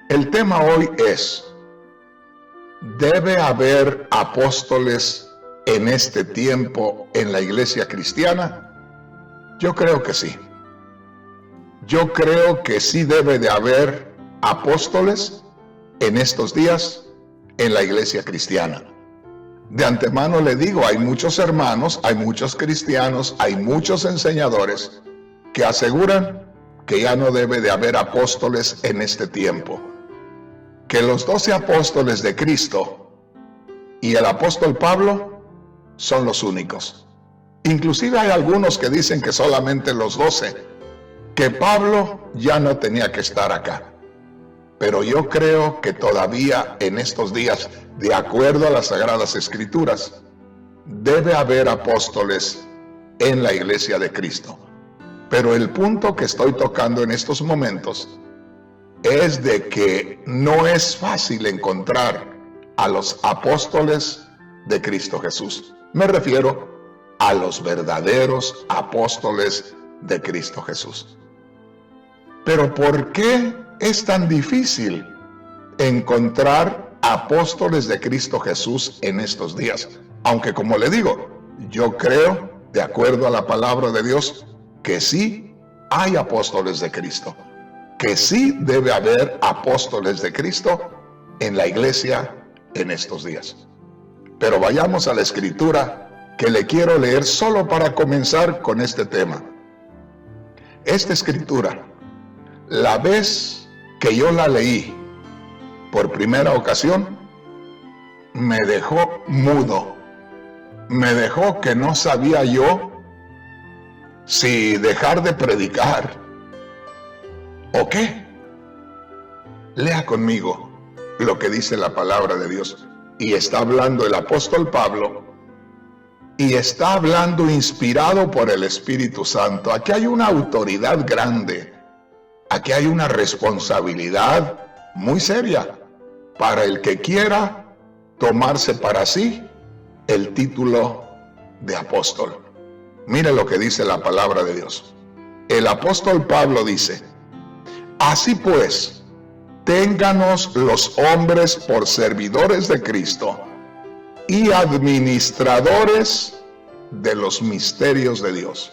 El tema hoy es: ¿debe haber apóstoles en este tiempo en la iglesia cristiana? Yo creo que sí. Yo creo que sí debe de haber apóstoles en estos días en la iglesia cristiana. De antemano le digo, hay muchos hermanos, hay muchos cristianos, hay muchos enseñadores que aseguran que ya no debe de haber apóstoles en este tiempo. Que los 12 apóstoles de Cristo y el apóstol Pablo son los únicos. Inclusive hay algunos que dicen que solamente los 12, que Pablo ya no tenía que estar acá. Pero yo creo que todavía en estos días, de acuerdo a las Sagradas Escrituras, debe haber apóstoles en la iglesia de Cristo. Pero el punto que estoy tocando en estos momentos es de que no es fácil encontrar a los apóstoles de Cristo Jesús. Me refiero a los verdaderos apóstoles de Cristo Jesús. Pero ¿por qué es tan difícil encontrar apóstoles de Cristo Jesús en estos días? Aunque, como le digo, yo creo, de acuerdo a la palabra de Dios, que sí hay apóstoles de Cristo, que sí debe haber apóstoles de Cristo en la iglesia en estos días. Pero vayamos a la escritura que le quiero leer solo para comenzar con este tema. Esta escritura, la vez que yo la leí por primera ocasión, me dejó mudo, me dejó que no sabía yo si dejar de predicar o qué. Lea conmigo lo que dice la palabra de Dios. Y está hablando el apóstol Pablo, y está hablando inspirado por el Espíritu Santo. Aquí hay una autoridad grande, aquí hay una responsabilidad muy seria para el que quiera tomarse para sí el título de apóstol. Mire lo que dice la palabra de Dios. El apóstol Pablo dice: así pues, ténganos los hombres por servidores de Cristo y administradores de los misterios de Dios.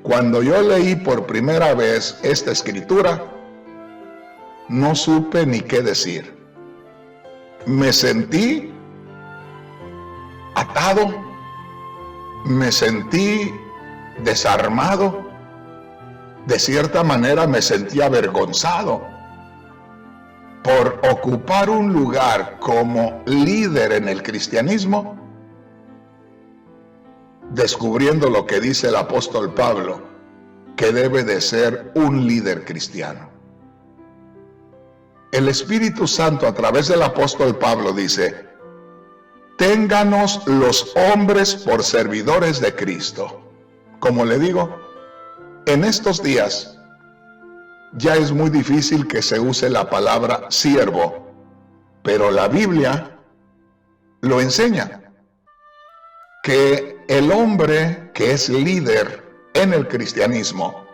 Cuando yo leí por primera vez esta escritura, no supe ni qué decir. Me sentí atado, me sentí desarmado, de cierta manera me sentí avergonzado por ocupar un lugar como líder en el cristianismo, descubriendo lo que dice el apóstol Pablo, que debe de ser un líder cristiano. El Espíritu Santo a través del apóstol Pablo dice: ténganos los hombres por servidores de Cristo. Como le digo, en estos días ya es muy difícil que se use la palabra siervo, pero la Biblia lo enseña, que el hombre que es líder en el cristianismo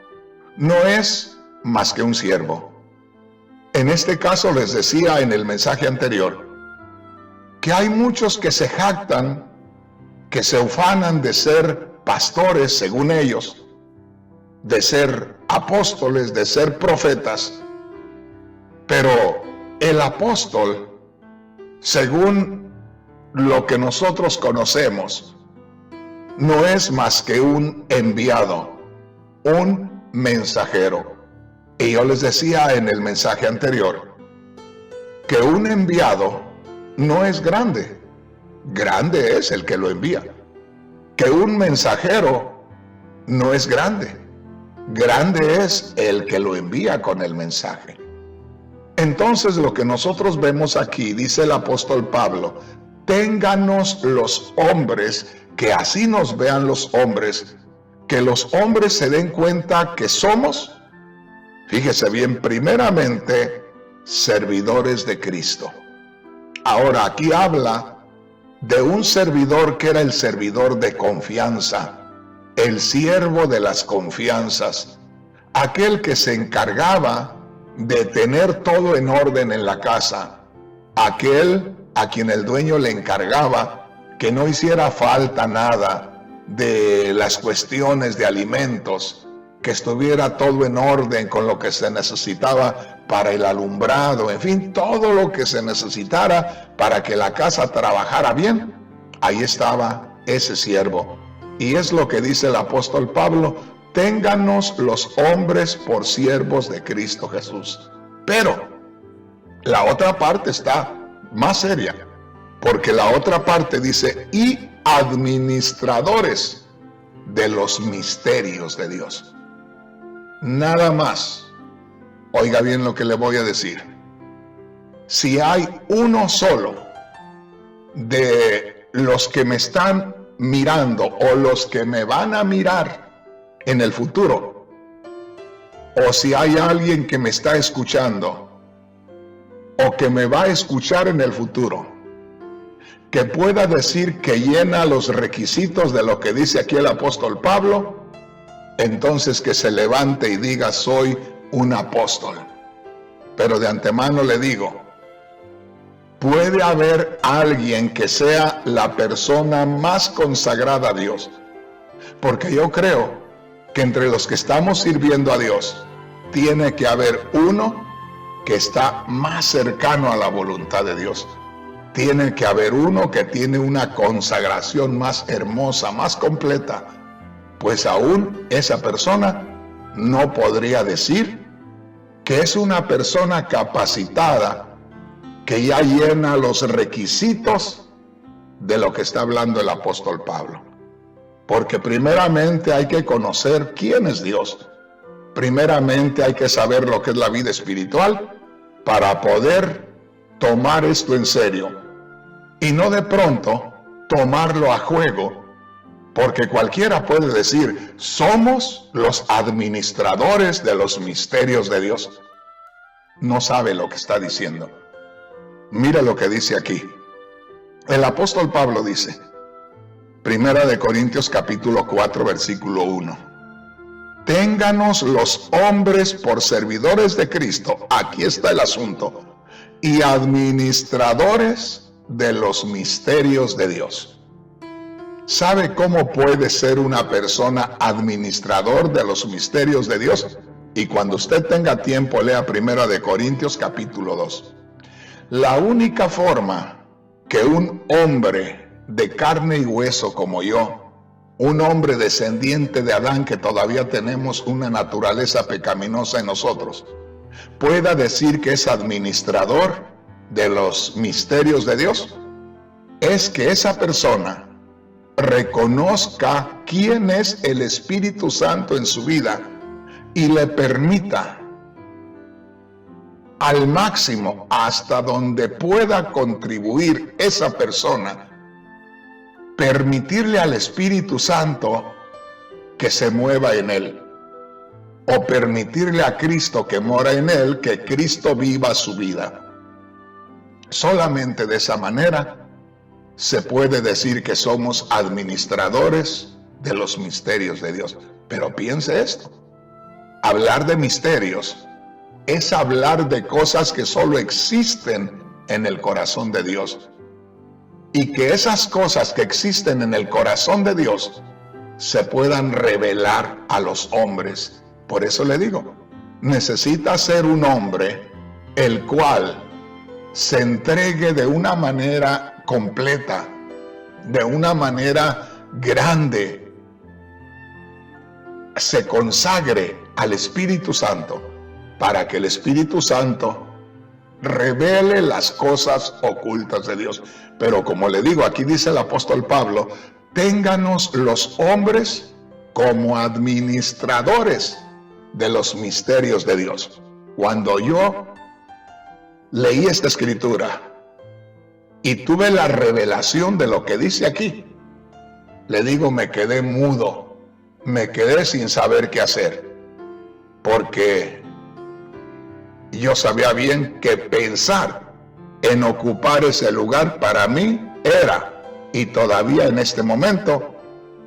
no es más que un siervo. En este caso les decía en el mensaje anterior que hay muchos que se jactan, que se ufanan de ser pastores según ellos, de ser apóstoles, de ser profetas, pero el apóstol, según lo que nosotros conocemos, no es más que un enviado, un mensajero. Y yo les decía en el mensaje anterior que un enviado no es grande, grande es el que lo envía. Que un mensajero no es grande, grande es el que lo envía con el mensaje. Entonces lo que nosotros vemos aquí, dice el apóstol Pablo: ténganos los hombres, que así nos vean los hombres, que los hombres se den cuenta que somos, fíjese bien, primeramente servidores de Cristo. Ahora aquí habla de un servidor que era el servidor de confianza, el siervo de las confianzas, aquel que se encargaba de tener todo en orden en la casa, aquel a quien el dueño le encargaba que no hiciera falta nada de las cuestiones de alimentos, que estuviera todo en orden con lo que se necesitaba para el alumbrado, en fin, todo lo que se necesitara para que la casa trabajara bien, ahí estaba ese siervo. Y es lo que dice el apóstol Pablo: ténganos los hombres por siervos de Cristo Jesús. Pero la otra parte está más seria, porque la otra parte dice: y administradores de los misterios de Dios. Nada más. Oiga bien lo que le voy a decir. Si hay uno solo de los que me están mirando o los que me van a mirar en el futuro, o si hay alguien que me está escuchando o que me va a escuchar en el futuro, que pueda decir que llena los requisitos de lo que dice aquí el apóstol Pablo, entonces que se levante y diga: soy un apóstol. Pero de antemano le digo, puede haber alguien que sea la persona más consagrada a Dios, porque yo creo que entre los que estamos sirviendo a Dios tiene que haber uno que está más cercano a la voluntad de Dios. Tiene que haber uno que tiene una consagración más hermosa, más completa, pues aún esa persona no podría decir que es una persona capacitada, que ya llena los requisitos de lo que está hablando el apóstol Pablo. Porque primeramente hay que conocer quién es Dios. Primeramente hay que saber lo que es la vida espiritual para poder tomar esto en serio y no de pronto tomarlo a juego, porque cualquiera puede decir: somos los administradores de los misterios de Dios. No sabe lo que está diciendo. Mira lo que dice aquí. El apóstol Pablo dice, Primera de Corintios capítulo 4 versículo 1: ténganos los hombres por servidores de Cristo, aquí está el asunto, y administradores de los misterios de Dios. ¿Sabe cómo puede ser una persona administrador de los misterios de Dios? Y cuando usted tenga tiempo, lea Primera de Corintios capítulo 2. La única forma que un hombre de carne y hueso como yo, un hombre descendiente de Adán, que todavía tenemos una naturaleza pecaminosa en nosotros, pueda decir que es administrador de los misterios de Dios, es que esa persona reconozca quién es el Espíritu Santo en su vida y le permita al máximo, hasta donde pueda contribuir esa persona, permitirle al Espíritu Santo que se mueva en él, o permitirle a Cristo que mora en él, que Cristo viva su vida. Solamente de esa manera se puede decir que somos administradores de los misterios de Dios. Pero piense esto: hablar de misterios es hablar de cosas que solo existen en el corazón de Dios. Y que esas cosas que existen en el corazón de Dios se puedan revelar a los hombres. Por eso le digo, necesita ser un hombre el cual se entregue de una manera completa, de una manera grande, se consagre al Espíritu Santo, para que el Espíritu Santo revele las cosas ocultas de Dios. Pero como le digo, aquí dice el apóstol Pablo: ténganos los hombres como administradores de los misterios de Dios. Cuando yo leí esta escritura y tuve la revelación de lo que dice aquí, le digo, me quedé mudo, me quedé sin saber qué hacer, porque yo sabía bien que pensar en ocupar ese lugar para mí era, y todavía en este momento,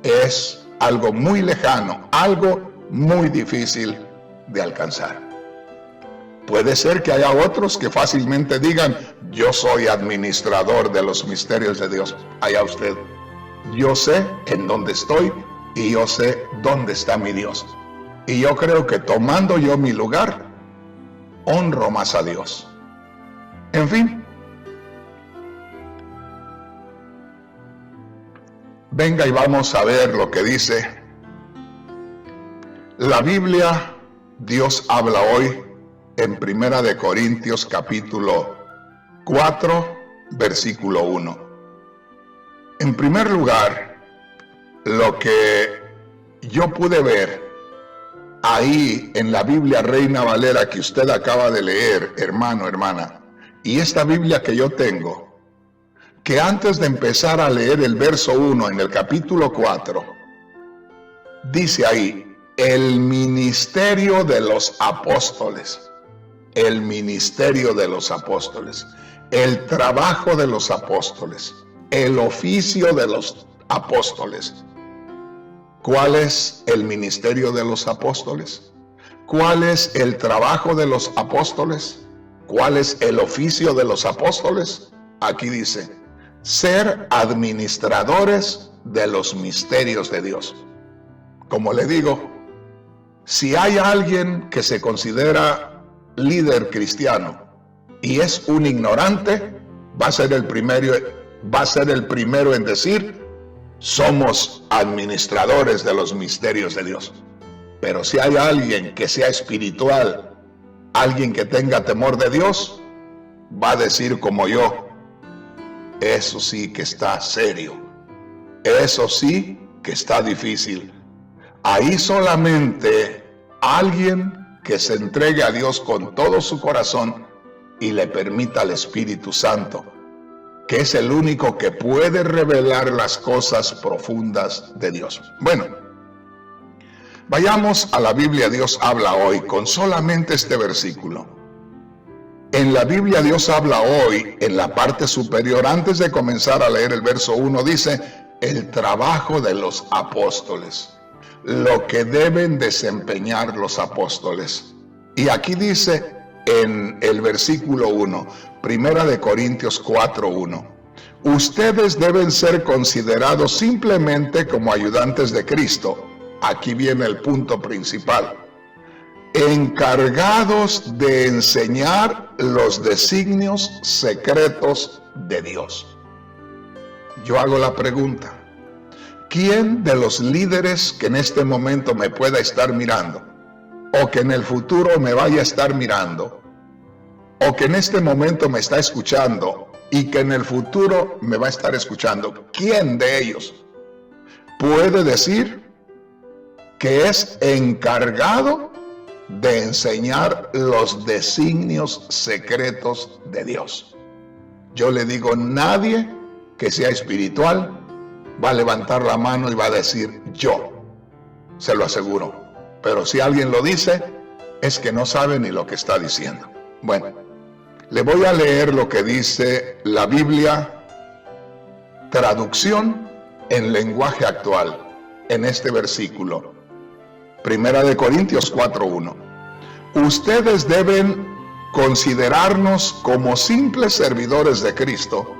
es algo muy lejano, algo muy difícil de alcanzar. Puede ser que haya otros que fácilmente digan, yo soy administrador de los misterios de Dios. Allá usted. Yo sé en dónde estoy y yo sé dónde está mi Dios. Y yo creo que tomando yo mi lugar, honro más a Dios. En fin. Venga y vamos a ver lo que dice la Biblia. Dios habla hoy en 1 Corintios capítulo 4, versículo 1. En primer lugar, lo que yo pude ver ahí en la Biblia Reina Valera que usted acaba de leer, hermano, hermana, y esta Biblia que yo tengo, que antes de empezar a leer el verso 1 en el capítulo 4, dice ahí, el ministerio de los apóstoles. El ministerio de los apóstoles, el trabajo de los apóstoles, el oficio de los apóstoles. ¿Cuál es el ministerio de los apóstoles? ¿Cuál es el trabajo de los apóstoles? ¿Cuál es el oficio de los apóstoles? Aquí dice, ser administradores de los misterios de Dios. Como le digo, si hay alguien que se considera líder cristiano y es un ignorante, va a ser el primero en decir, somos administradores de los misterios de Dios. Pero si hay alguien que sea espiritual, alguien que tenga temor de Dios, va a decir como yo, eso sí que está serio, eso sí que está difícil. Ahí solamente alguien que se entregue a Dios con todo su corazón y le permita al Espíritu Santo, que es el único que puede revelar las cosas profundas de Dios. Bueno, vayamos a la Biblia. Dios habla hoy con solamente este versículo. En la Biblia Dios habla hoy en la parte superior, antes de comenzar a leer el verso 1, dice, el trabajo de los apóstoles. Lo que deben desempeñar los apóstoles. Y aquí dice en el versículo 1, 1 Corintios 4, 1, ustedes deben ser considerados simplemente como ayudantes de Cristo. Aquí viene el punto principal. Encargados de enseñar los designios secretos de Dios. Yo hago la pregunta. ¿Quién de los líderes que en este momento me pueda estar mirando, o que en el futuro me vaya a estar mirando, o que en este momento me está escuchando y que en el futuro me va a estar escuchando, quién de ellos puede decir que es encargado de enseñar los designios secretos de Dios? Yo le digo, nadie que sea espiritual va a levantar la mano y va a decir yo, se lo aseguro. Pero si alguien lo dice, es que no sabe ni lo que está diciendo. Bueno, le voy a leer lo que dice la Biblia, traducción en lenguaje actual, en este versículo. 1 Corintios 4:1. Ustedes deben considerarnos como simples servidores de Cristo.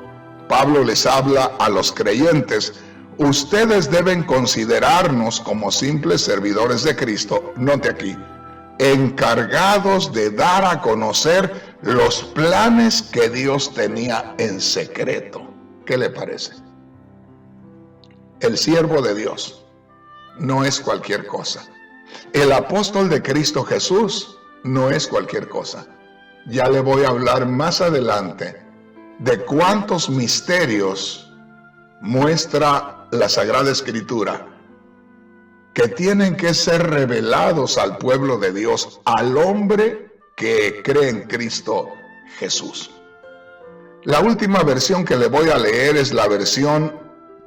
Pablo les habla a los creyentes. Ustedes deben considerarnos como simples servidores de Cristo. Note aquí, encargados de dar a conocer los planes que Dios tenía en secreto. ¿Qué le parece? El siervo de Dios no es cualquier cosa. El apóstol de Cristo Jesús no es cualquier cosa. Ya le voy a hablar más adelante de cuántos misterios muestra la Sagrada Escritura que tienen que ser revelados al pueblo de Dios, al hombre que cree en Cristo Jesús. La última versión que le voy a leer es la versión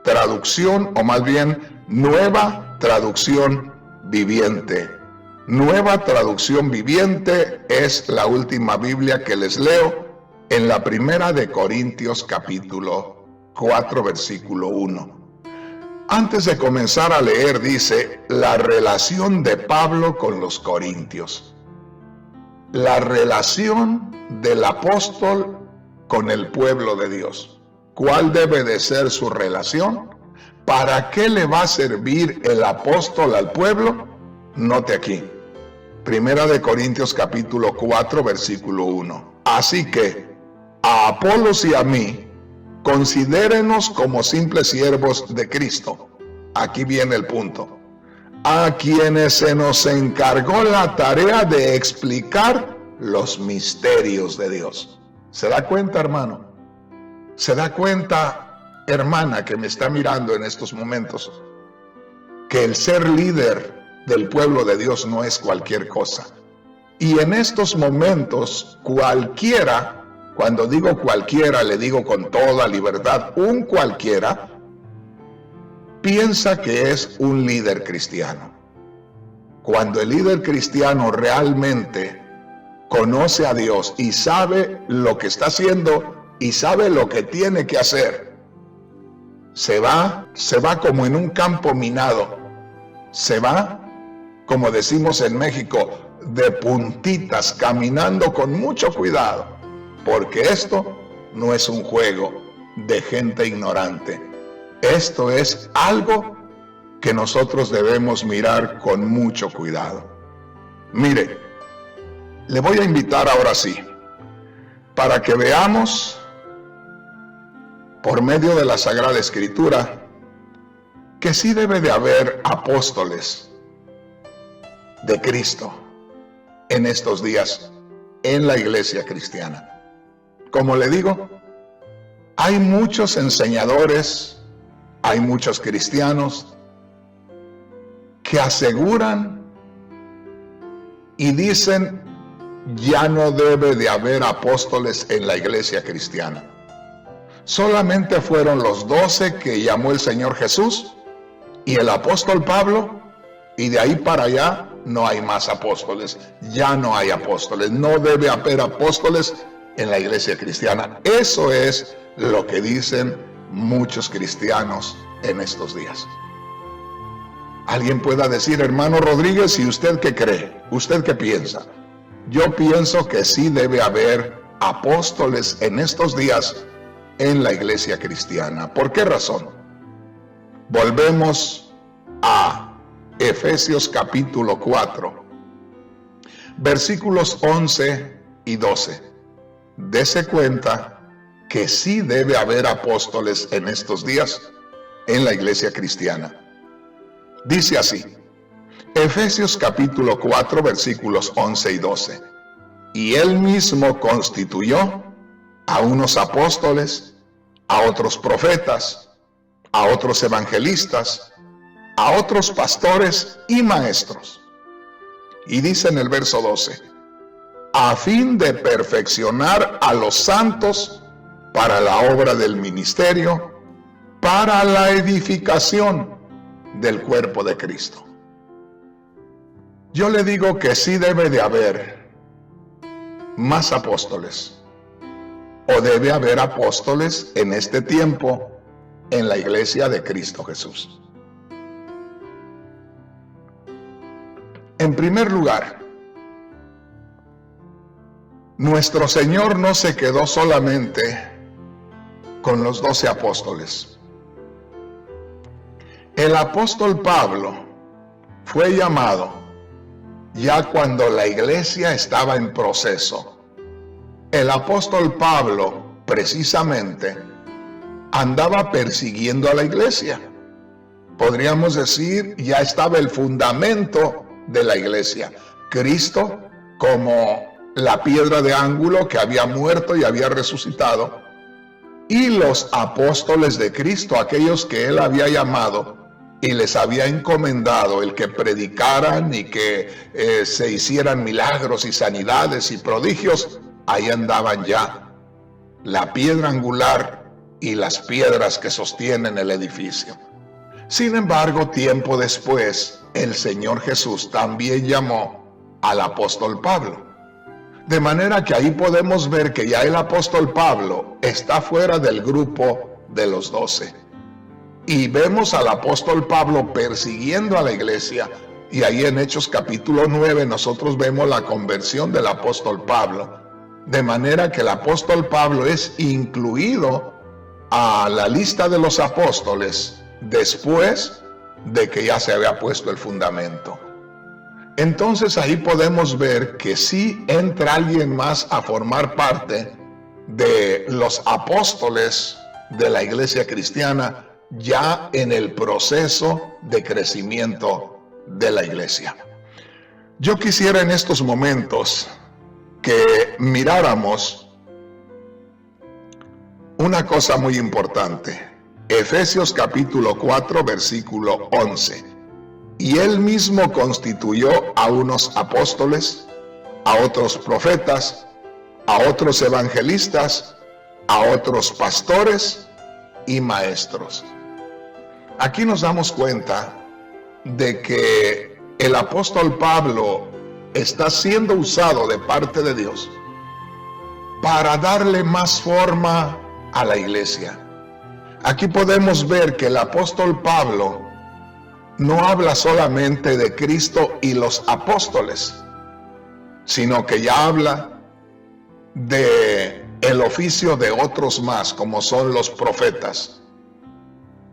traducción, o más bien nueva traducción viviente. Nueva traducción viviente es la última Biblia que les leo en la 1 Corintios capítulo 4 versículo 1. Antes de comenzar a leer dice la relación de Pablo con los corintios. la relación del apóstol con el pueblo de Dios. ¿Cuál debe de ser su relación? ¿Para qué le va a servir el apóstol al pueblo? Note aquí, 1 Corintios capítulo 4, versículo 1. Así que, a Apolos y a mí, considérenos como simples siervos de Cristo. Aquí viene el punto. A quienes se nos encargó la tarea de explicar los misterios de Dios. ¿Se da cuenta, hermano? ¿Se da cuenta, hermana, que me está mirando en estos momentos? Que el ser líder del pueblo de Dios no es cualquier cosa. Y en estos momentos, cualquiera, cuando digo cualquiera, le digo con toda libertad, un cualquiera, piensa que es un líder cristiano. Cuando el líder cristiano realmente conoce a Dios y sabe lo que está haciendo y sabe lo que tiene que hacer, se va como en un campo minado, se va, como decimos en México, de puntitas, caminando con mucho cuidado, porque esto no es un juego de gente ignorante. Esto es algo que nosotros debemos mirar con mucho cuidado. Mire, le voy a invitar ahora sí, para que veamos, por medio de la Sagrada Escritura, que sí debe de haber apóstoles de Cristo en estos días en la iglesia cristiana. Como le digo, hay muchos enseñadores, hay muchos cristianos que aseguran y dicen: ya no debe de haber apóstoles en la iglesia cristiana. Solamente fueron los 12 que llamó el Señor Jesús y el apóstol Pablo, y de ahí para allá no hay más apóstoles. Ya no hay apóstoles. No debe haber apóstoles en la iglesia cristiana. Eso es lo que dicen muchos cristianos en estos días. Alguien pueda decir: hermano Rodríguez, ¿y usted qué cree? ¿Usted qué piensa? Yo pienso que sí debe haber apóstoles en estos días en la iglesia cristiana. ¿Por qué razón? Volvemos a Efesios capítulo 4, versículos 11 y 12. Dese cuenta que sí debe haber apóstoles en estos días en la iglesia cristiana. Dice así, Efesios capítulo 4, versículos 11 y 12. Y él mismo constituyó a unos apóstoles, a otros profetas, a otros evangelistas, a otros pastores y maestros. Y dice en el verso 12, a fin de perfeccionar a los santos para la obra del ministerio, para la edificación del cuerpo de Cristo. Yo le digo que sí debe de haber más apóstoles, o debe haber apóstoles en este tiempo en la iglesia de Cristo Jesús. En primer lugar, nuestro Señor no se quedó solamente con los 12 apóstoles. El apóstol Pablo fue llamado ya cuando la iglesia estaba en proceso. El apóstol Pablo, precisamente, andaba persiguiendo a la iglesia. Podríamos decir, ya estaba el fundamento de la iglesia. Cristo como la piedra de ángulo que había muerto y había resucitado, y los apóstoles de Cristo, aquellos que él había llamado y les había encomendado el que predicaran y que se hicieran milagros y sanidades y prodigios. Ahí andaban ya la piedra angular y las piedras que sostienen el edificio. Sin embargo, tiempo después, el Señor Jesús también llamó al apóstol Pablo. De manera que ahí podemos ver que ya el apóstol Pablo está fuera del grupo de los 12. Y vemos al apóstol Pablo persiguiendo a la iglesia Y ahí en Hechos capítulo 9 nosotros vemos la conversión del apóstol Pablo, de manera que el apóstol Pablo es incluido a la lista de los apóstoles después de que ya se había puesto el fundamento. Entonces ahí podemos ver que sí entra alguien más a formar parte de los apóstoles de la iglesia cristiana ya en el proceso de crecimiento de la iglesia. Yo quisiera en estos momentos que miráramos una cosa muy importante. Efesios capítulo 4 versículo 11. Y él mismo constituyó a unos apóstoles, a otros profetas, a otros evangelistas, a otros pastores y maestros. Aquí nos damos cuenta de que el apóstol Pablo está siendo usado de parte de Dios para darle más forma a la iglesia. Aquí podemos ver que el apóstol Pablo no habla solamente de Cristo y los apóstoles, sino que ya habla de el oficio de otros más, como son los profetas.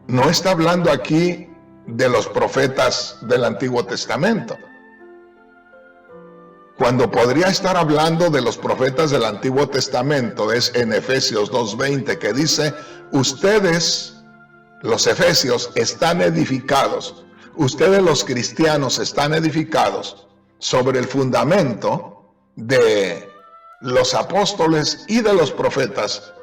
No está hablando aquí de los profetas del Antiguo Testamento, cuando podría estar hablando de los profetas del Antiguo Testamento es en Efesios 2:20, que dice: ustedes, los efesios, están edificados, ustedes los cristianos están edificados sobre el fundamento de los apóstoles y de los profetas,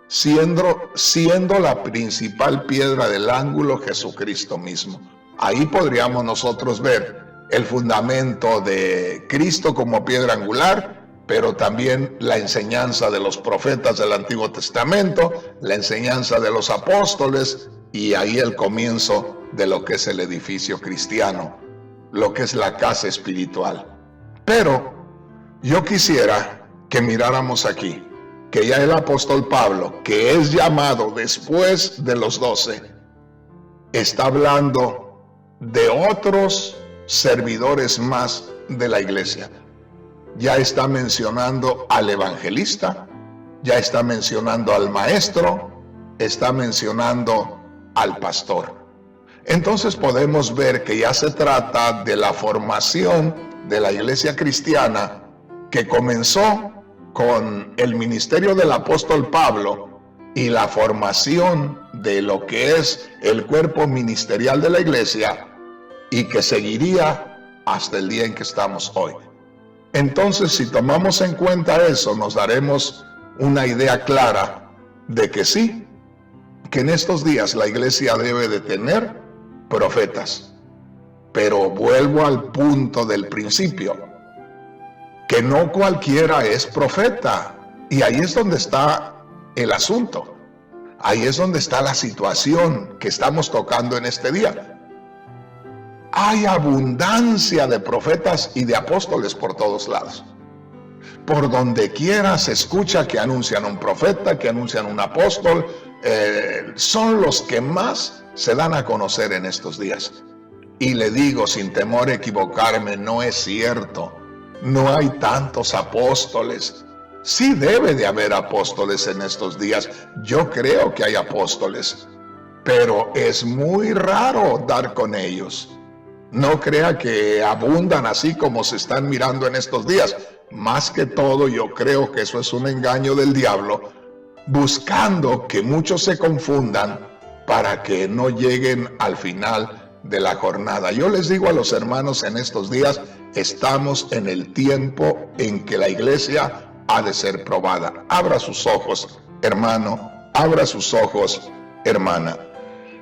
siendo la principal piedra del ángulo Jesucristo mismo. Ahí podríamos nosotros ver el fundamento de Cristo como piedra angular, pero también la enseñanza de los profetas del Antiguo Testamento, la enseñanza de los apóstoles, y ahí el comienzo de lo que es el edificio cristiano, lo que es la casa espiritual. Pero yo quisiera que miráramos aquí, que ya el apóstol Pablo, que es llamado después de los 12, está hablando de otros servidores más de la iglesia. Ya está mencionando al evangelista, ya está mencionando al maestro, está mencionando al pastor. Entonces podemos ver que ya se trata de la formación de la iglesia cristiana, que comenzó con el ministerio del apóstol Pablo y la formación de lo que es el cuerpo ministerial de la iglesia, y que seguiría hasta el día en que estamos hoy. Entonces, si tomamos en cuenta eso, nos daremos una idea clara de que sí, que en estos días la iglesia debe de tener profetas. Pero vuelvo al punto del principio, que no cualquiera es profeta. Y ahí es donde está el asunto. Ahí es donde está la situación que estamos tocando en este día. Hay abundancia de profetas y de apóstoles por todos lados. Por donde quiera se escucha que anuncian un profeta, que anuncian un apóstol. Son los que más se dan a conocer en estos días. Y le digo sin temor a equivocarme, no es cierto. No hay tantos apóstoles. Sí debe de haber apóstoles en estos días. Yo creo que hay apóstoles, pero es muy raro dar con ellos. No crea que abundan así como se están mirando en estos días. Más que todo, yo creo que eso es un engaño del diablo, buscando que muchos se confundan para que no lleguen al final de la jornada. Yo les digo a los hermanos, en estos días estamos en el tiempo en que la iglesia ha de ser probada. Abra sus ojos, hermano, abra sus ojos, hermana.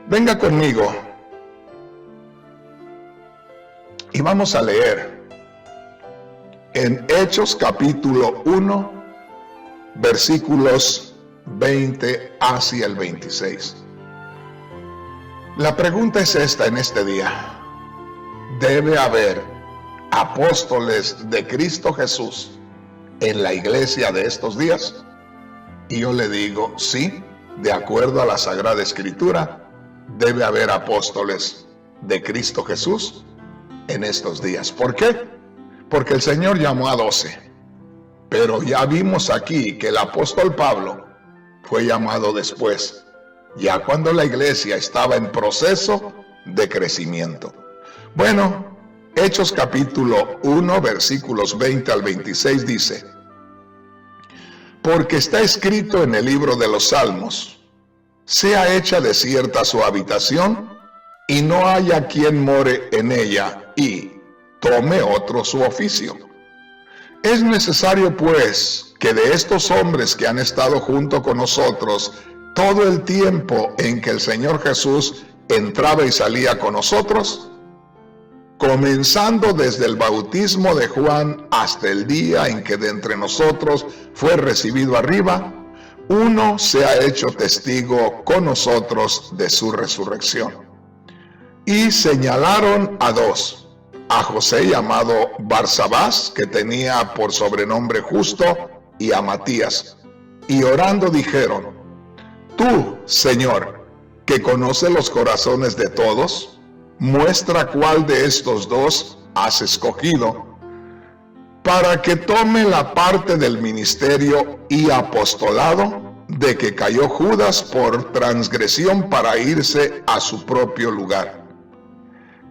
Venga conmigo y vamos a leer en Hechos capítulo 1, versículos 20 hacia el 26. La pregunta es esta en este día: ¿debe haber apóstoles de Cristo Jesús en la iglesia de estos días? Y yo le digo, sí, de acuerdo a la Sagrada Escritura, debe haber apóstoles de Cristo Jesús en estos días. ¿Por qué? Porque el Señor llamó a 12. Pero ya vimos aquí que el apóstol Pablo fue llamado después, ya cuando la iglesia estaba en proceso de crecimiento. Bueno, Hechos capítulo 1, versículos 20 al 26 dice: porque está escrito en el libro de los Salmos, sea hecha desierta su habitación, y no haya quien more en ella, y tome otro su oficio. Es necesario, pues, que de estos hombres que han estado junto con nosotros todo el tiempo en que el Señor Jesús entraba y salía con nosotros, comenzando desde el bautismo de Juan hasta el día en que de entre nosotros fue recibido arriba, uno se ha hecho testigo con nosotros de su resurrección. Y señalaron a 2, a José llamado Barsabás, que tenía por sobrenombre Justo, y a Matías. Y orando dijeron: tú, Señor, que conoces los corazones de todos, muestra cuál de estos 2 has escogido, para que tome la parte del ministerio y apostolado de que cayó Judas por transgresión para irse a su propio lugar.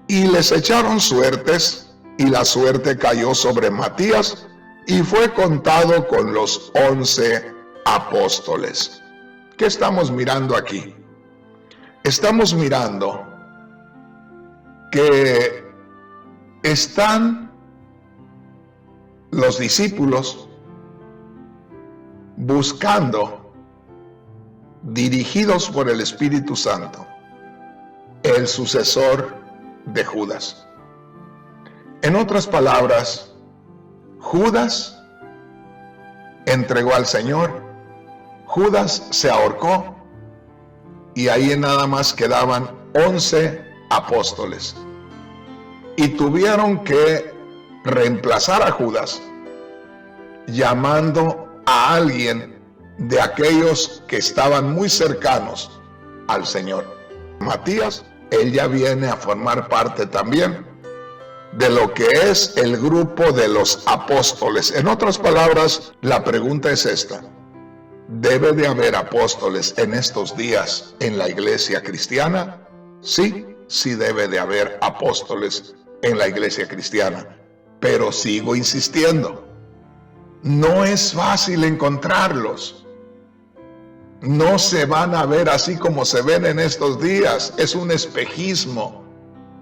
Y les echaron suertes, y la suerte cayó sobre Matías, y fue contado con los 11 apóstoles. ¿Qué estamos mirando aquí? Estamos mirando que están los discípulos buscando, dirigidos por el Espíritu Santo, el sucesor de Judas. En otras palabras, Judas entregó al Señor, Judas se ahorcó, y ahí nada más quedaban 11 apóstoles. Y tuvieron que reemplazar a Judas llamando a alguien de aquellos que estaban muy cercanos al Señor. Matías, él ya viene a formar parte también de lo que es el grupo de los apóstoles. En otras palabras, la pregunta es esta: ¿debe de haber apóstoles en estos días en la iglesia cristiana? Sí, sí debe de haber apóstoles en la iglesia cristiana, pero sigo insistiendo, no es fácil encontrarlos. No se van a ver así como se ven en estos días. Es un espejismo,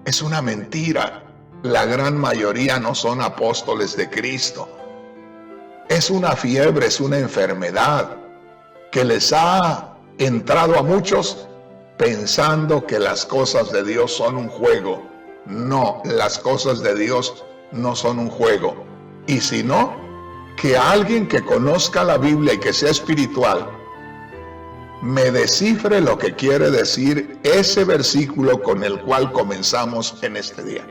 es una mentira. La gran mayoría no son apóstoles de Cristo. Es una fiebre, es una enfermedad que les ha entrado a muchos pensando que las cosas de Dios son un juego. No, las cosas de Dios no son un juego. Y si no, que alguien que conozca la Biblia y que sea espiritual me descifre lo que quiere decir ese versículo con el cual comenzamos en este día.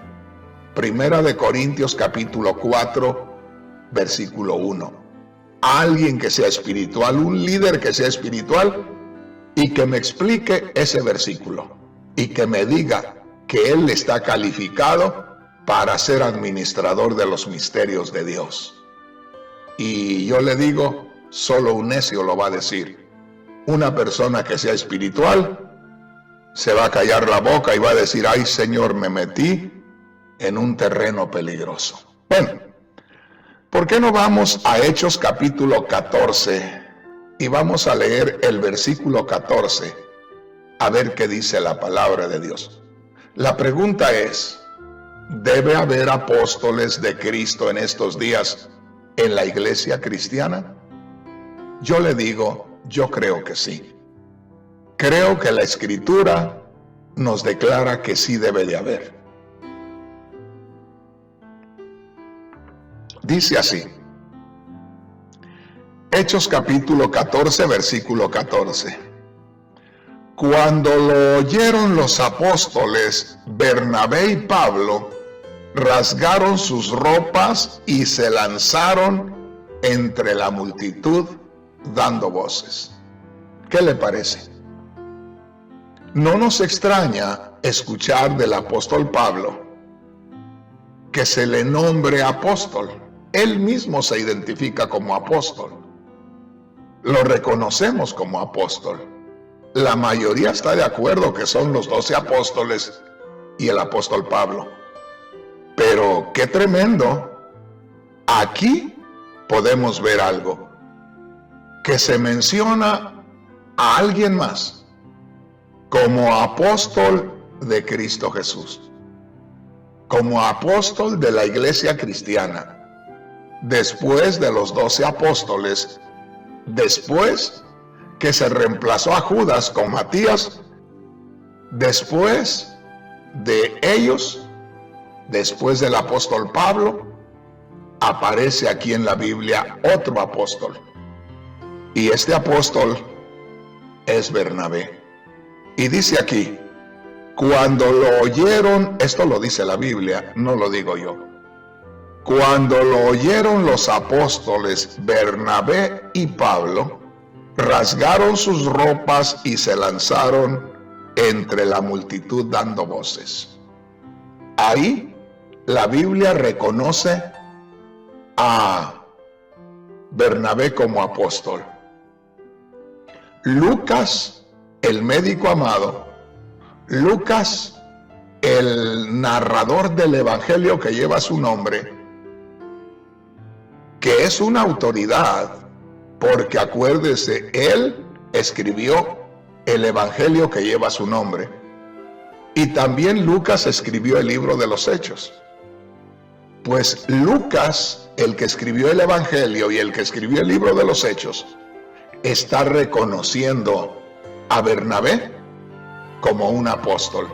Primera de Corintios capítulo 4, versículo 1. Alguien que sea espiritual, un líder que sea espiritual, y que me explique ese versículo y que me diga que él está calificado para ser administrador de los misterios de Dios. Y yo le digo, solo un necio lo va a decir. Una persona que sea espiritual se va a callar la boca y va a decir: ay, Señor, me metí en un terreno peligroso. Bueno, ¿por qué no vamos a Hechos capítulo 14 y vamos a leer el versículo 14 a ver qué dice la palabra de Dios? La pregunta es: ¿debe haber apóstoles de Cristo en estos días en la iglesia cristiana? Yo le digo, yo creo que sí. Creo que la Escritura nos declara que sí debe de haber. Dice así, Hechos capítulo 14, versículo 14. Cuando lo oyeron los apóstoles, Bernabé y Pablo rasgaron sus ropas y se lanzaron entre la multitud dando voces. ¿Qué le parece? No nos extraña escuchar del apóstol Pablo que se le nombre apóstol. Él mismo se identifica como apóstol. Lo reconocemos como apóstol. La mayoría está de acuerdo que son los 12 apóstoles y el apóstol Pablo. Pero qué tremendo. Aquí podemos ver algo. Que se menciona a alguien más como apóstol de Cristo Jesús. Como apóstol de la iglesia cristiana. Después de los 12 apóstoles, después que se reemplazó a Judas con Matías, después de ellos, después del apóstol Pablo, aparece aquí en la Biblia otro apóstol. Y este apóstol es Bernabé. Y dice aquí, cuando lo oyeron, esto lo dice la Biblia, no lo digo yo. Cuando lo oyeron los apóstoles Bernabé y Pablo, rasgaron sus ropas y se lanzaron entre la multitud dando voces. Ahí la Biblia reconoce a Bernabé como apóstol. Lucas, el médico amado, Lucas, el narrador del evangelio que lleva su nombre, que es una autoridad, porque acuérdese, él escribió el evangelio que lleva su nombre, y también Lucas escribió el libro de los Hechos. Pues Lucas, el que escribió el evangelio y el que escribió el libro de los Hechos, está reconociendo a Bernabé como un apóstol.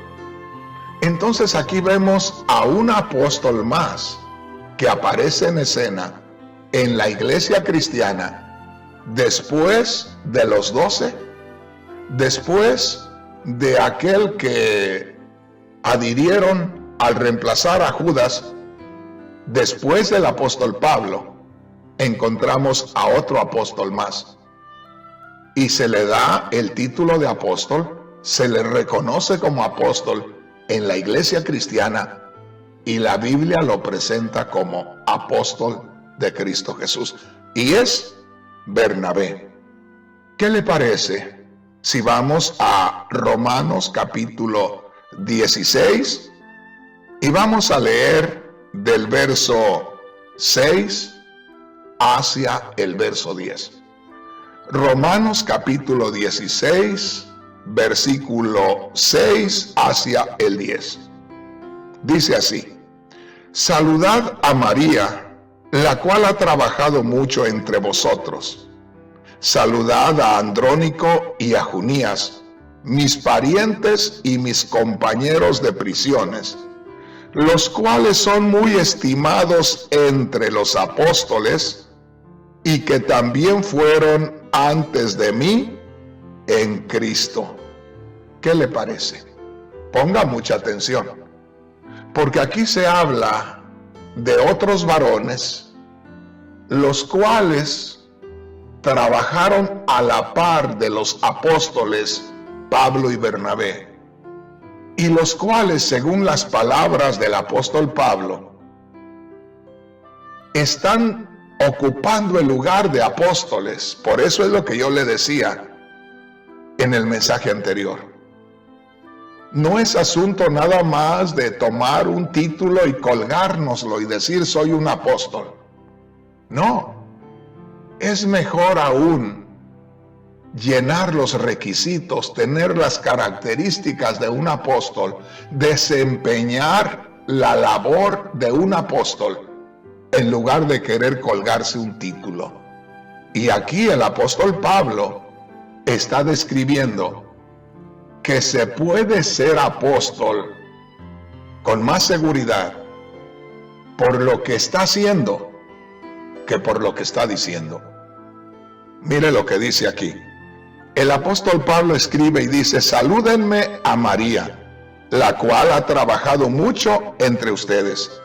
Entonces aquí vemos a un apóstol más que aparece en escena en la iglesia cristiana después de los 12, después de aquel que adhirieron al reemplazar a Judas, después del apóstol Pablo, encontramos a otro apóstol más. Y se le da el título de apóstol, se le reconoce como apóstol en la iglesia cristiana y la Biblia lo presenta como apóstol de Cristo Jesús. Y es Bernabé. ¿Qué le parece si vamos a Romanos capítulo 16 y vamos a leer del verso 6 hacia el verso 10? Romanos capítulo 16, versículo 6 hacia el 10. Dice así: saludad a María, la cual ha trabajado mucho entre vosotros. Saludad a Andrónico y a Junías, mis parientes y mis compañeros de prisiones, los cuales son muy estimados entre los apóstoles, y que también fueron antes de mí en Cristo. ¿Qué le parece? Ponga mucha atención, porque aquí se habla de otros varones, los cuales trabajaron a la par de los apóstoles Pablo y Bernabé, y los cuales, según las palabras del apóstol Pablo, están ocupando el lugar de apóstoles. Por eso es lo que yo le decía en el mensaje anterior. No es asunto nada más de tomar un título y colgárnoslo y decir soy un apóstol. No, es mejor aún llenar los requisitos, tener las características de un apóstol, desempeñar la labor de un apóstol, en lugar de querer colgarse un título. Y aquí el apóstol Pablo está describiendo que se puede ser apóstol con más seguridad por lo que está haciendo que por lo que está diciendo. Mire lo que dice aquí. El apóstol Pablo escribe y dice: salúdenme a María, la cual ha trabajado mucho entre ustedes.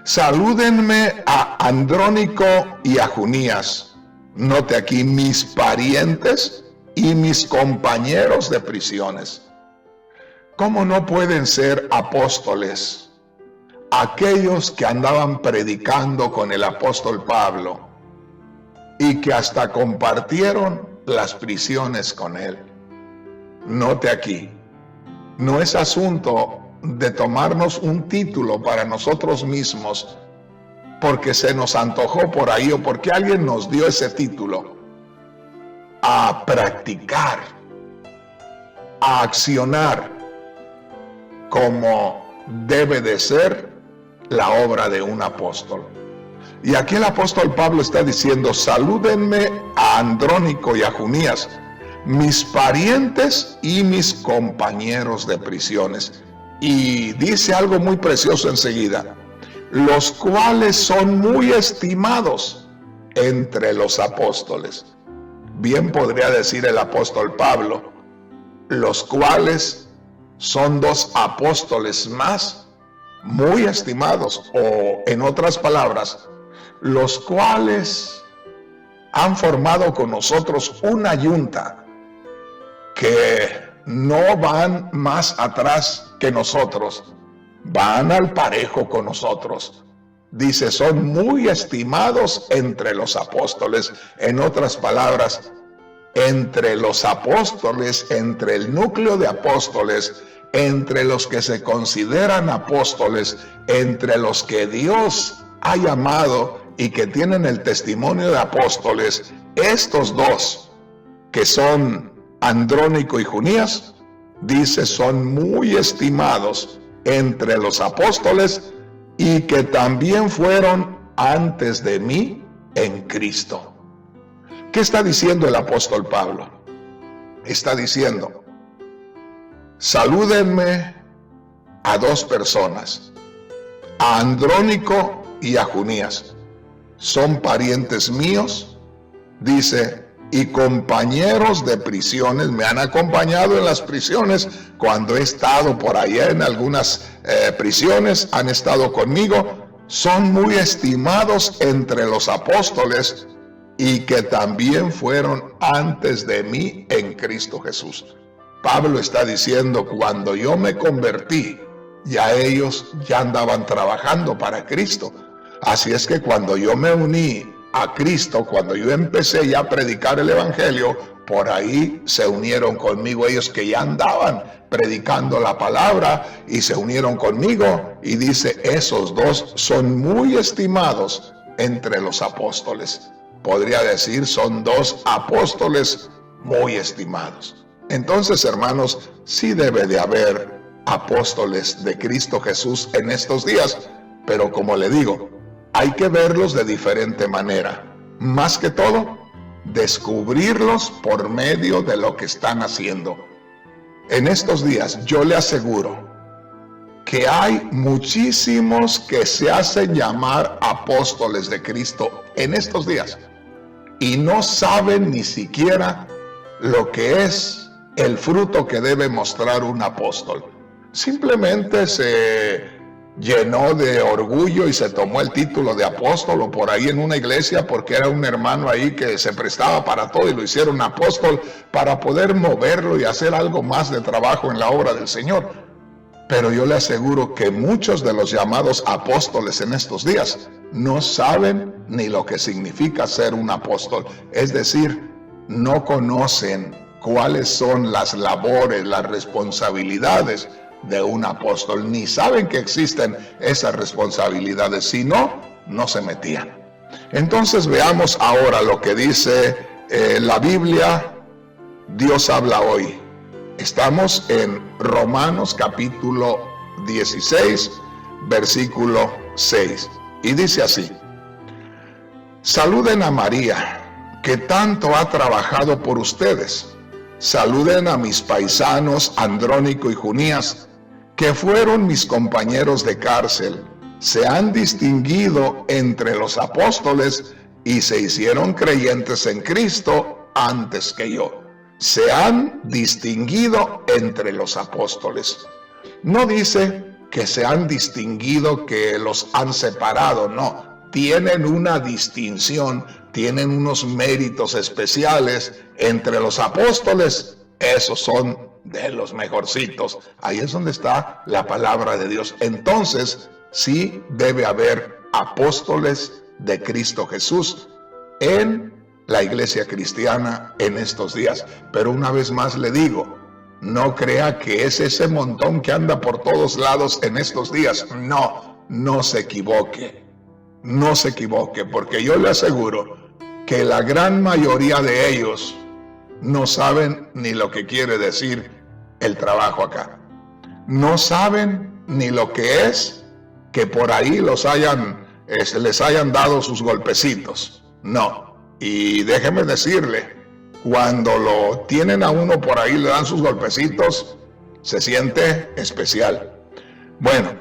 Salúdenme a Andrónico y a Junías. Note aquí, mis parientes y mis compañeros de prisiones. ¿Cómo no pueden ser apóstoles aquellos que andaban predicando con el apóstol Pablo y que hasta compartieron las prisiones con él. Note aquí, no es asunto de tomarnos un título para nosotros mismos porque se nos antojó por ahí o porque alguien nos dio ese título. A practicar, a accionar como debe de ser la obra de un apóstol. Y aquí el apóstol Pablo está diciendo: salúdenme a Andrónico y a Junías, mis parientes y mis compañeros de prisiones. Y dice algo muy precioso enseguida: los cuales son muy estimados entre los apóstoles. Bien podría decir el apóstol Pablo, los cuales son dos apóstoles más muy estimados, o en otras palabras, los cuales han formado con nosotros una yunta que no van más atrás que nosotros, van al parejo con nosotros. Dice, son muy estimados entre los apóstoles. En otras palabras, entre los apóstoles, entre el núcleo de apóstoles, entre los que se consideran apóstoles, entre los que Dios ha llamado y que tienen el testimonio de apóstoles, estos dos, que son Andrónico y Junías, dice, son muy estimados entre los apóstoles y que también fueron antes de mí en Cristo. ¿Qué está diciendo el apóstol Pablo? Está diciendo, salúdenme a dos personas, a Andrónico y a Junías. Son parientes míos, dice, y compañeros de prisiones. Me han acompañado en las prisiones cuando he estado por allá en algunas prisiones, han estado conmigo. Son muy estimados entre los apóstoles y que también fueron antes de mí en Cristo Jesús. Pablo está diciendo, cuando yo me convertí, ya ellos ya andaban trabajando para Cristo. Así es que cuando yo me uní a Cristo, cuando yo empecé ya a predicar el evangelio, por ahí se unieron conmigo ellos que ya andaban predicando la palabra y se unieron conmigo, y dice, esos dos son muy estimados entre los apóstoles. Podría decir, son dos apóstoles muy estimados. Entonces, hermanos, sí debe de haber apóstoles de Cristo Jesús en estos días, pero como le digo, hay que verlos de diferente manera. Más que todo, descubrirlos por medio de lo que están haciendo. En estos días, yo le aseguro que hay muchísimos que se hacen llamar apóstoles de Cristo en estos días y no saben ni siquiera lo que es el fruto que debe mostrar un apóstol. Simplemente se llenó de orgullo y se tomó el título de apóstol o por ahí en una iglesia porque era un hermano ahí que se prestaba para todo y lo hicieron apóstol para poder moverlo y hacer algo más de trabajo en la obra del Señor. Pero yo le aseguro que muchos de los llamados apóstoles en estos días no saben ni lo que significa ser un apóstol. Es decir, no conocen cuáles son las labores, las responsabilidades de un apóstol, ni saben que existen esas responsabilidades, si no, no se metían. Entonces veamos ahora lo que dice la Biblia. Dios habla hoy. Estamos en Romanos capítulo 16, versículo 6, y dice así: saluden a María, que tanto ha trabajado por ustedes. Saluden a mis paisanos Andrónico y Junías, que fueron mis compañeros de cárcel. Se han distinguido entre los apóstoles y se hicieron creyentes en Cristo antes que yo. Se han distinguido entre los apóstoles. No dice que se han distinguido, que los han separado, no. Tienen una distinción, tienen unos méritos especiales entre los apóstoles. Esos son de los mejorcitos. Ahí es donde está la palabra de Dios. Entonces, sí debe haber apóstoles de Cristo Jesús en la iglesia cristiana en estos días. Pero una vez más le digo, no crea que es ese montón que anda por todos lados en estos días. No se equivoque. No se equivoque, porque yo le aseguro que la gran mayoría de ellos no saben ni lo que quiere decir el trabajo acá. No saben ni lo que es que por ahí les hayan dado sus golpecitos. No. Y déjeme decirle, cuando lo tienen a uno por ahí, le dan sus golpecitos, se siente especial. Bueno,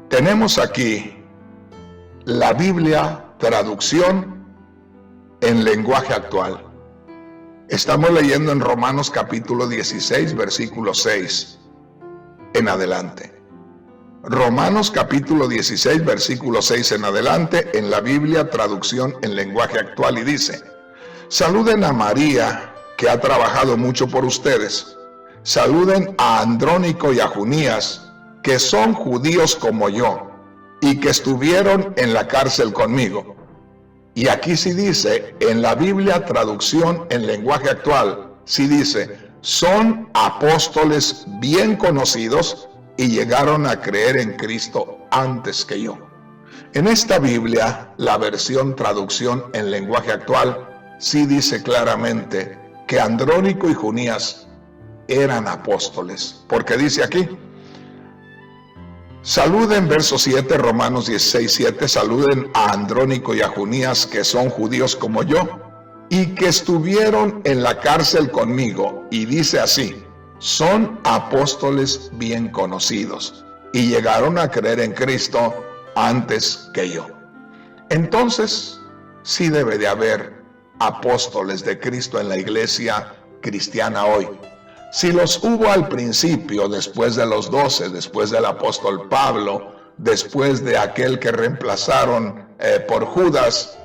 tenemos aquí la Biblia, traducción en lenguaje actual. Estamos leyendo en Romanos capítulo 16, versículo 6 en adelante. Romanos capítulo 16, versículo 6 en adelante, en la Biblia, traducción en lenguaje actual, y dice: saluden a María, que ha trabajado mucho por ustedes. Saluden a Andrónico y a Junías, que son judíos como yo, y que estuvieron en la cárcel conmigo. Y aquí sí dice, en la Biblia, traducción en lenguaje actual, sí dice, son apóstoles bien conocidos y llegaron a creer en Cristo antes que yo. En esta Biblia, la versión traducción en lenguaje actual, sí dice claramente que Andrónico y Junías eran apóstoles, porque dice aquí, saluden, verso 7, Romanos 16, 7, saluden a Andrónico y a Junías, que son judíos como yo, y que estuvieron en la cárcel conmigo, y dice así, son apóstoles bien conocidos, y llegaron a creer en Cristo antes que yo. Entonces, sí debe de haber apóstoles de Cristo en la iglesia cristiana hoy. Si los hubo al principio, después de los 12, después del apóstol Pablo, después de aquel que reemplazaron por Judas,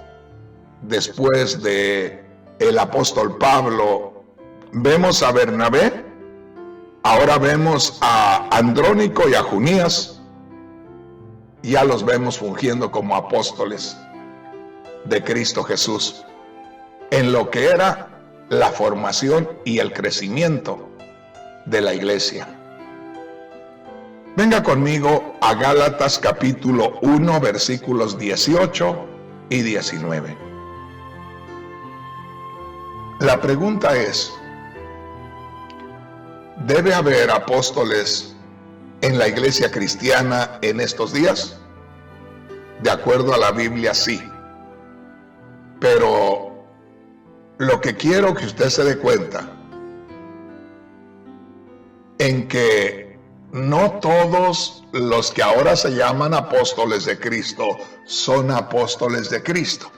después de el apóstol Pablo, vemos a Bernabé, ahora vemos a Andrónico y a Junías, ya los vemos fungiendo como apóstoles de Cristo Jesús, en lo que era la formación y el crecimiento de la iglesia. Venga conmigo a Gálatas capítulo 1, versículos 18 y 19. La pregunta es, ¿debe haber apóstoles en la iglesia cristiana en estos días? De acuerdo a la Biblia, sí. Pero lo que quiero que usted se dé cuenta en que no todos los que ahora se llaman apóstoles de Cristo son apóstoles de Cristo.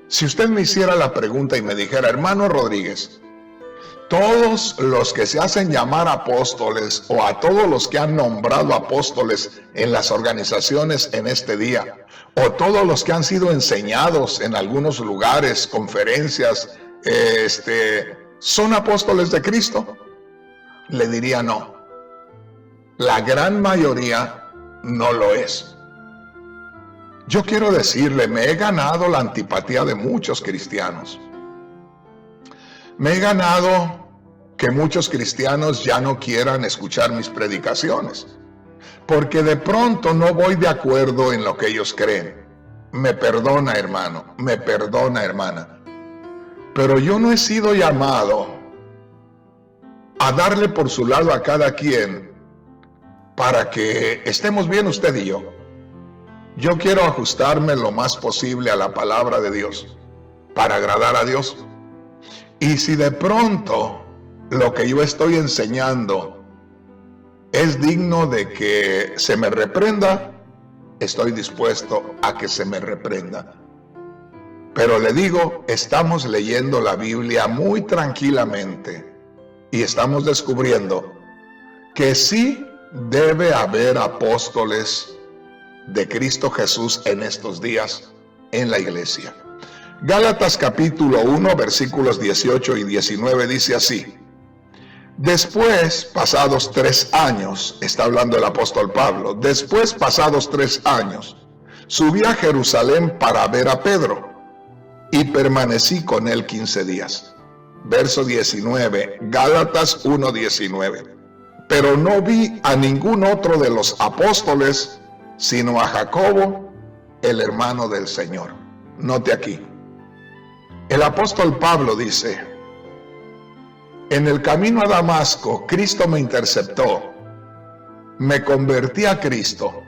Si usted me hiciera la pregunta y me dijera, hermano Rodríguez, todos los que se hacen llamar apóstoles o a todos los que han nombrado apóstoles en las organizaciones en este día, o todos los que han sido enseñados en algunos lugares, conferencias, ¿son apóstoles de Cristo? Le diría no. La gran mayoría no lo es. Yo quiero decirle, me he ganado la antipatía de muchos cristianos. Me he ganado que muchos cristianos ya no quieran escuchar mis predicaciones, porque de pronto no voy de acuerdo en lo que ellos creen. Me perdona, hermano, me perdona, hermana. Pero yo no he sido llamado a darle por su lado a cada quien para que estemos bien usted y yo. Yo quiero ajustarme lo más posible a la palabra de Dios para agradar a Dios. Y si de pronto lo que yo estoy enseñando es digno de que se me reprenda, estoy dispuesto a que se me reprenda. Pero le digo, estamos leyendo la Biblia muy tranquilamente y estamos descubriendo que sí debe haber apóstoles de Cristo Jesús en estos días en la iglesia. Gálatas capítulo 1, versículos 18 y 19 dice así: Después, pasados 3 años, está hablando el apóstol Pablo, después, pasados 3 años, subí a Jerusalén para ver a Pedro y permanecí con él 15 días. Verso 19, Gálatas 1:19. Pero no vi a ningún otro de los apóstoles, sino a Jacobo, el hermano del Señor. Note aquí, el apóstol Pablo dice: en el camino a Damasco, Cristo me interceptó, me convertí a Cristo,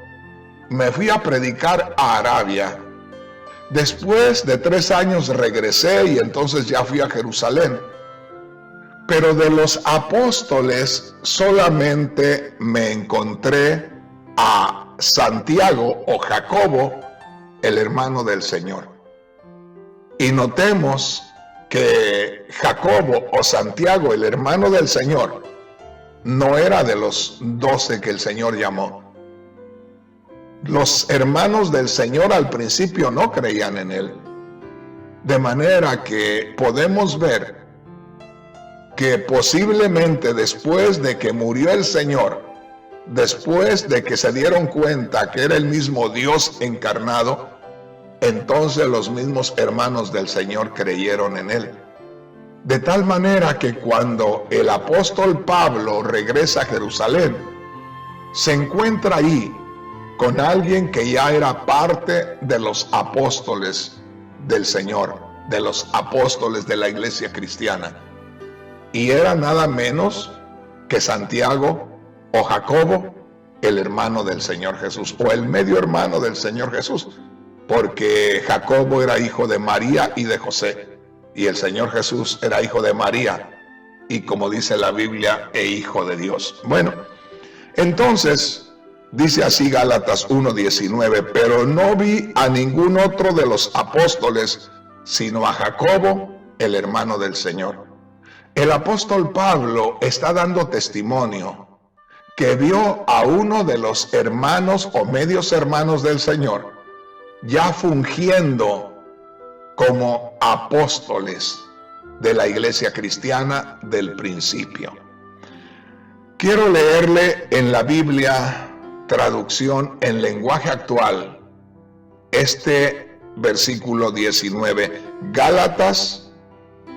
me fui a predicar a Arabia. Después de 3 años regresé y entonces ya fui a Jerusalén. Pero de los apóstoles solamente me encontré a Santiago o Jacobo, el hermano del Señor. Y notemos que Jacobo o Santiago, el hermano del Señor, no era de los 12 que el Señor llamó. Los hermanos del Señor al principio no creían en él. De manera que podemos ver que posiblemente después de que murió el Señor, después de que se dieron cuenta que era el mismo Dios encarnado, entonces los mismos hermanos del Señor creyeron en él. De tal manera que cuando el apóstol Pablo regresa a Jerusalén, se encuentra ahí con alguien que ya era parte de los apóstoles del Señor, de los apóstoles de la iglesia cristiana. Y era nada menos que Santiago o Jacobo, el hermano del Señor Jesús, o el medio hermano del Señor Jesús, porque Jacobo era hijo de María y de José, y el Señor Jesús era hijo de María, y como dice la Biblia, hijo de Dios. Bueno, entonces, dice así Gálatas 1:19, pero no vi a ningún otro de los apóstoles, sino a Jacobo, el hermano del Señor. El apóstol Pablo está dando testimonio que vio a uno de los hermanos o medios hermanos del Señor ya fungiendo como apóstoles de la iglesia cristiana del principio. Quiero leerle en la Biblia, traducción en lenguaje actual, este versículo 19, Gálatas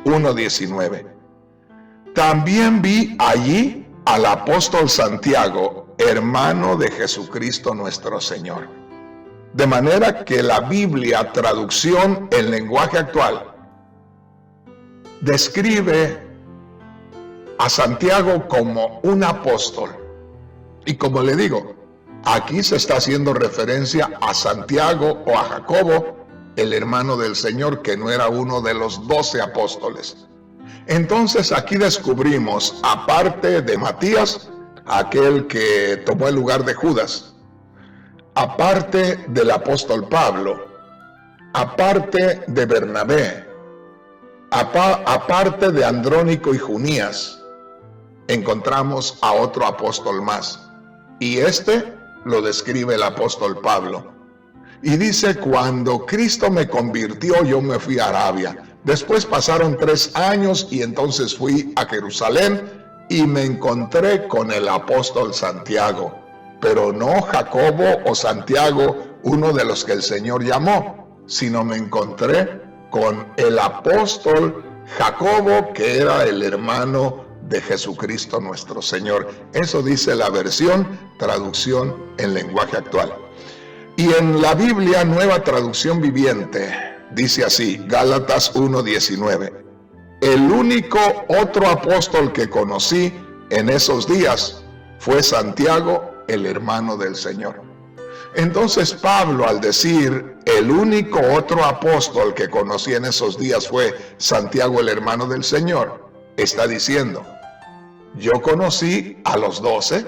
1:19. También vi allí al apóstol Santiago, hermano de Jesucristo nuestro Señor. De manera que la Biblia, traducción en lenguaje actual, describe a Santiago como un apóstol. Y como le digo, aquí se está haciendo referencia a Santiago o a Jacobo, el hermano del Señor, que no era uno de los 12 apóstoles. Entonces aquí descubrimos, aparte de Matías, aquel que tomó el lugar de Judas, aparte del apóstol Pablo, aparte de Bernabé, aparte de Andrónico y Junías, encontramos a otro apóstol más. Y este lo describe el apóstol Pablo. Y dice, cuando Cristo me convirtió, yo me fui a Arabia. Después pasaron 3 años y entonces fui a Jerusalén y me encontré con el apóstol Santiago. Pero no Jacobo o Santiago, uno de los que el Señor llamó, sino me encontré con el apóstol Jacobo, que era el hermano de Jesucristo nuestro Señor. Eso dice la versión, traducción en lenguaje actual. Y en la Biblia, Nueva Traducción Viviente, dice así, Gálatas 1:19. El único otro apóstol que conocí en esos días fue Santiago, el hermano del Señor. Entonces Pablo, al decir el único otro apóstol que conocí en esos días fue Santiago, el hermano del Señor, está diciendo, yo conocí a los 12,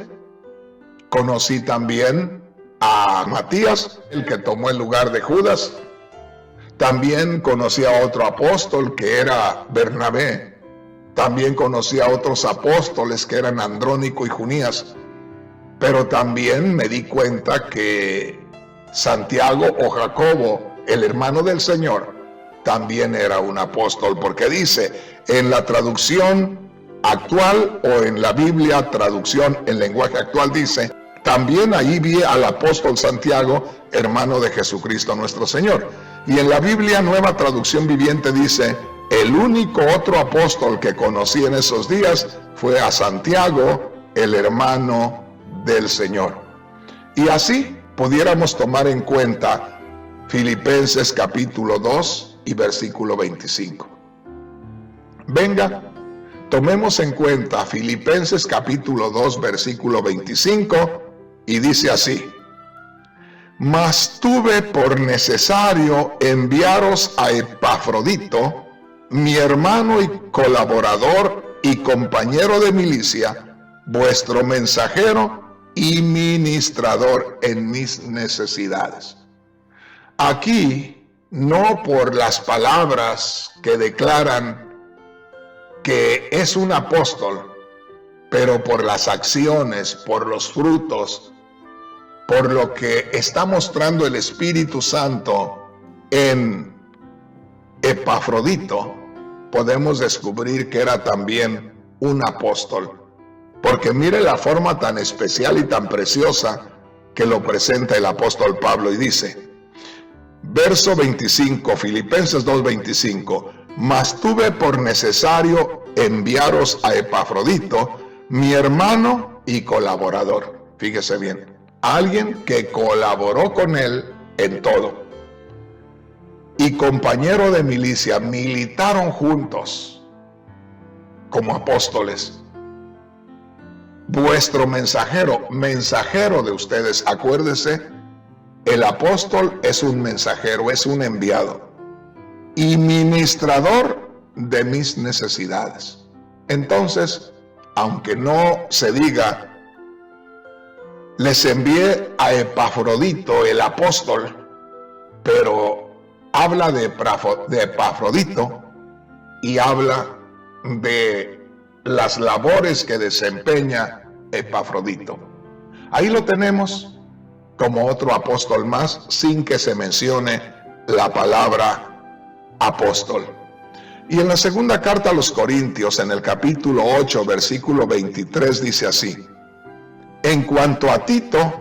conocí también a Matías, el que tomó el lugar de Judas, también conocí a otro apóstol que era Bernabé, también conocí a otros apóstoles que eran Andrónico y Junías, pero también me di cuenta que Santiago o Jacobo, el hermano del Señor, también era un apóstol, porque dice en la traducción actual o en la Biblia, traducción en lenguaje actual, dice: también ahí vi al apóstol Santiago, hermano de Jesucristo nuestro Señor. Y en la Biblia, nueva traducción viviente, dice: el único otro apóstol que conocí en esos días fue a Santiago, el hermano del Señor. Y así pudiéramos tomar en cuenta Filipenses capítulo 2 y versículo 25. Venga, tomemos en cuenta Filipenses capítulo 2 versículo 25 y dice así: mas tuve por necesario enviaros a Epafrodito, mi hermano y colaborador y compañero de milicia, vuestro mensajero y ministrador en mis necesidades. Aquí, no por las palabras que declaran que es un apóstol, pero por las acciones, por los frutos, por lo que está mostrando el Espíritu Santo en Epafrodito, podemos descubrir que era también un apóstol. Porque mire la forma tan especial y tan preciosa que lo presenta el apóstol Pablo, y dice, verso 25, Filipenses 2:25, mas tuve por necesario enviaros a Epafrodito, mi hermano y colaborador. Fíjese bien, alguien que colaboró con él en todo. Y compañero de milicia, militaron juntos como apóstoles. Vuestro mensajero, mensajero de ustedes. Acuérdese, el apóstol es un mensajero, es un enviado. Y ministrador de mis necesidades. Entonces, aunque no se diga, les envié a Epafrodito, el apóstol, pero habla de Epafrodito y habla de las labores que desempeña Epafrodito. Ahí lo tenemos como otro apóstol más, sin que se mencione la palabra apóstol. Y en la segunda carta a los Corintios, en el capítulo 8, versículo 23, dice así: en cuanto a Tito,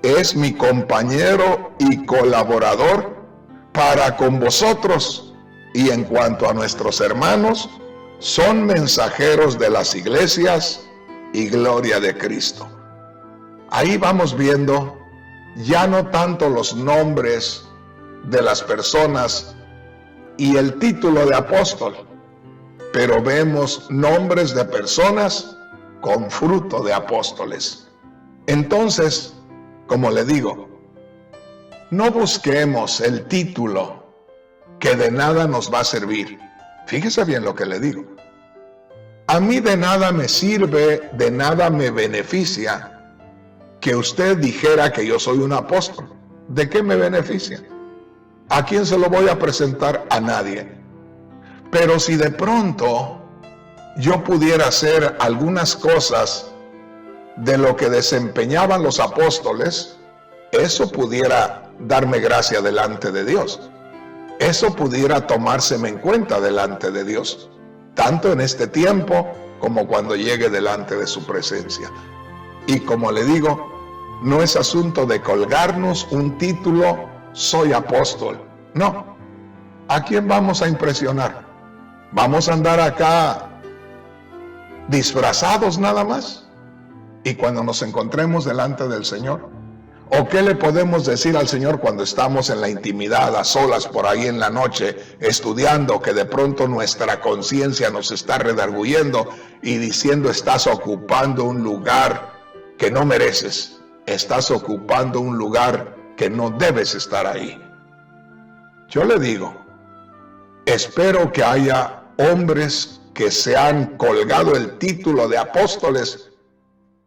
es mi compañero y colaborador para con vosotros, y en cuanto a nuestros hermanos, son mensajeros de las iglesias y gloria de Cristo. Ahí vamos viendo ya no tanto los nombres de las personas y el título de apóstol, pero vemos nombres de personas con fruto de apóstoles. Entonces, como le digo, no busquemos el título que de nada nos va a servir. Fíjese bien lo que le digo. A mí de nada me sirve, de nada me beneficia que usted dijera que yo soy un apóstol. ¿De qué me beneficia? ¿A quién se lo voy a presentar? A nadie. Pero si de pronto yo pudiera hacer algunas cosas de lo que desempeñaban los apóstoles, eso pudiera darme gracia delante de Dios. Eso pudiera tomárseme en cuenta delante de Dios, tanto en este tiempo como cuando llegue delante de su presencia. Y como le digo, no es asunto de colgarnos un título, soy apóstol. No. ¿A quién vamos a impresionar? ¿Vamos a andar acá disfrazados nada más? Y cuando nos encontremos delante del Señor, ¿o qué le podemos decir al Señor cuando estamos en la intimidad, a solas por ahí en la noche, estudiando, que de pronto nuestra conciencia nos está redarguyendo y diciendo: estás ocupando un lugar que no mereces, estás ocupando un lugar que no debes estar ahí? Yo le digo, espero que haya hombres que se han colgado el título de apóstoles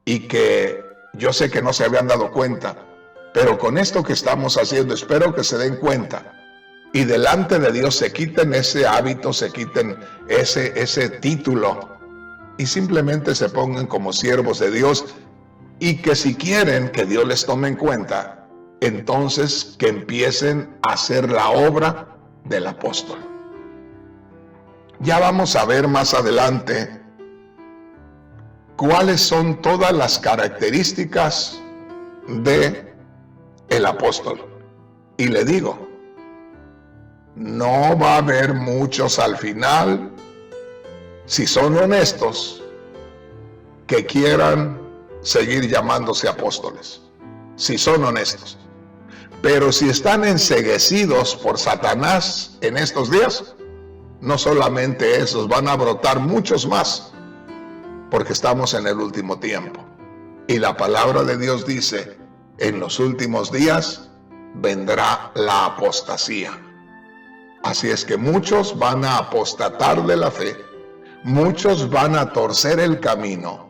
y que yo sé que no se habían dado cuenta, pero con esto que estamos haciendo espero que se den cuenta y delante de Dios se quiten ese hábito, se quiten ese título y simplemente se pongan como siervos de Dios, y que si quieren que Dios les tome en cuenta, entonces que empiecen a hacer la obra del apóstol. Ya vamos a ver más adelante cuáles son todas las características de el apóstol. Y le digo, no va a haber muchos al final, si son honestos, que quieran seguir llamándose apóstoles, si son honestos. Pero si están enceguecidos por Satanás en estos días, no solamente esos, van a brotar muchos más, porque estamos en el último tiempo. Y la palabra de Dios dice, en los últimos días vendrá la apostasía. Así es que muchos van a apostatar de la fe, muchos van a torcer el camino,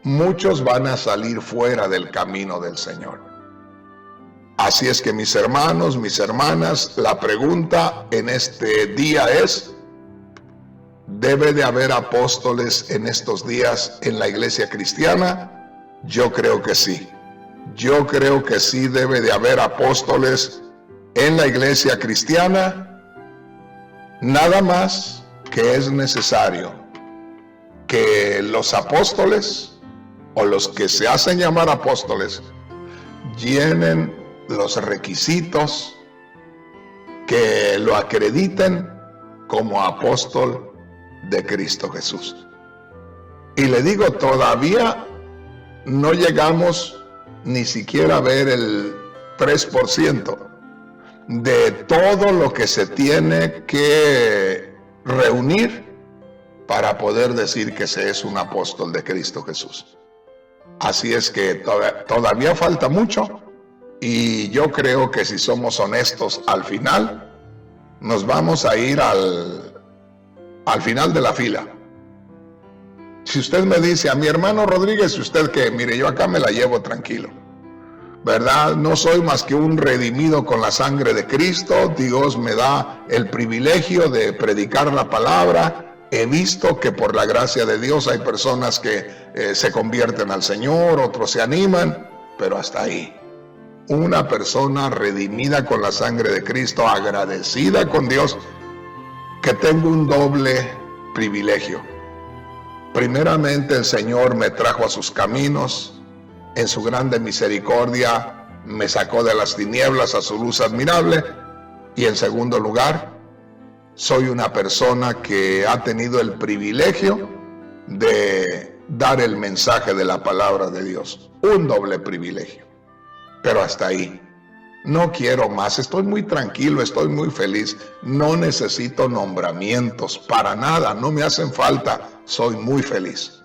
muchos van a salir fuera del camino del Señor. Así es que mis hermanos, mis hermanas, la pregunta en este día es, ¿debe de haber apóstoles en estos días en la iglesia cristiana? Yo creo que sí. Yo creo que sí debe de haber apóstoles en la iglesia cristiana. Nada más que es necesario que los apóstoles o los que se hacen llamar apóstoles llenen los requisitos que lo acrediten como apóstol de Cristo Jesús. Y le digo, todavía no llegamos ni siquiera a ver el 3% de todo lo que se tiene que reunir para poder decir que se es un apóstol de Cristo Jesús. Así es que todavía falta mucho, y yo creo que si somos honestos al final, nos vamos a ir al final de la fila. Si usted me dice, a mi hermano Rodríguez, usted que, mire, yo acá me la llevo tranquilo, ¿verdad? No soy más que un redimido con la sangre de Cristo. Dios me da el privilegio de predicar la palabra. He visto que por la gracia de Dios hay personas que se convierten al Señor, otros se animan, pero hasta ahí. Una persona redimida con la sangre de Cristo, agradecida con Dios, que tengo un doble privilegio. Primeramente, el Señor me trajo a sus caminos, en su grande misericordia me sacó de las tinieblas a su luz admirable, y en segundo lugar, soy una persona que ha tenido el privilegio de dar el mensaje de la palabra de Dios. Un doble privilegio. Pero hasta ahí. No quiero más. Estoy muy tranquilo, estoy muy feliz. No necesito nombramientos para nada. No me hacen falta. Soy muy feliz.